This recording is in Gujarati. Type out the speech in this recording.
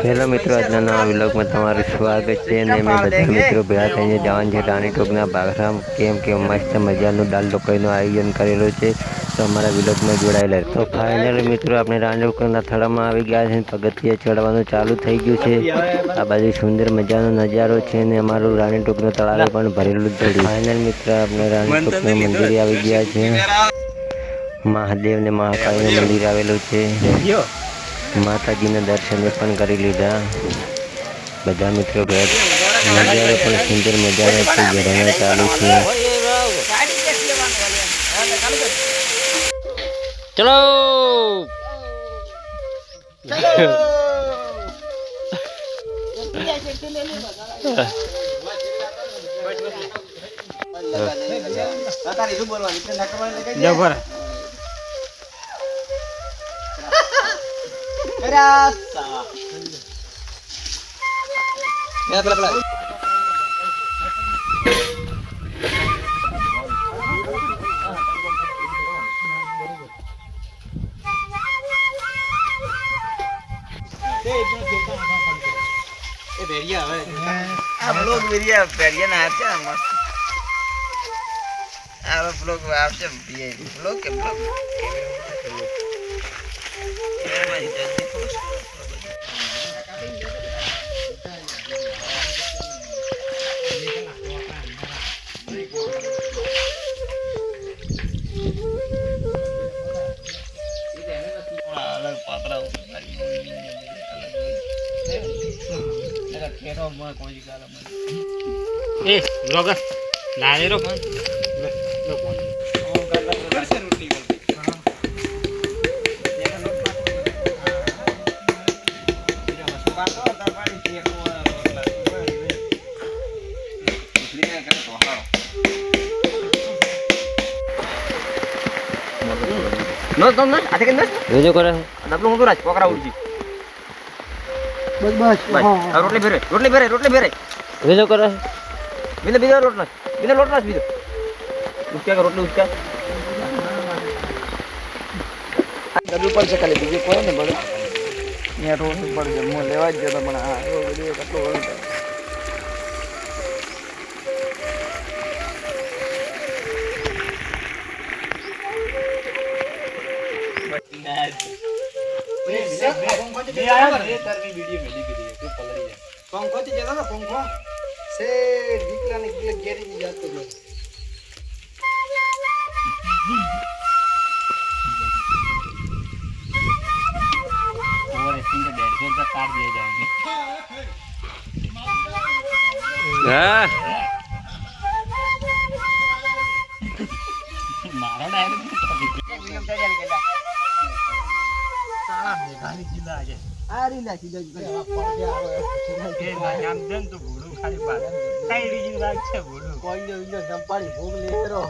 હેલો મિત્રો, આજના નવા વિલોગમાં તમારું સ્વાગત છે ને મેં બધા મિત્રો ભેગા થઈને જવાનું છે રાણીટોકના બાગરામ કેમ કે મસ્ત મજાનું દાલ ઢોકળીનું આયોજન કરેલું છે. તો અમારા વિલોગમાં જોડાયેલા તો ફાઇનલી મિત્રો આપણે રાણીટોકના થડામાં આવી ગયા છે. પગથિયે ચડવાનું ચાલુ થઈ ગયું છે. આ બાજુ સુંદર મજાનો નજારો છે ને અમારું રાણીટોકનું તળાવ પણ ભરેલું જ છે. ફાઇનલ મિત્ર આપણે રાણીટોકના મંદિરે આવી ગયા છે. મહાદેવ ને મહાકાળીનું મંદિર આવેલું છે. માતાજીના દર્શન પણ કરી લીધા. બધા મિત્રો નજારો પણ સુંદર મજાનો છે. ઝરણા ચાલુ છે. ચલો ब्लॉगर ला ले रो फोन लो फोन कैसे रोटी नो तुम ना आते के ना जो करे आप लोग को राज पकड़ा उड़ जी बस बस भाई रोटली फेरे जो करे बिना लोटना बीजो उसका का रोटली उसका डब्ल्यू पर से खाली बीजे कोई नहीं बड़े यहाँ रोड पर जो मुँह लेवा जरा बना वो वीडियो कटो बोलता पंखो से ज्यादा ना पंखो से निकला गेरी में जाते हैं और इसमें 150 का काट दिए जाएंगे मारा डायरेक्ट खाली जिला आ जाए आरी ना सीधा पड़ गया के नाम जन तो बूढ़ो खाली बात कई रीजन बात छे बूढ़ो कोई ने संपाड़ी भोग ले करो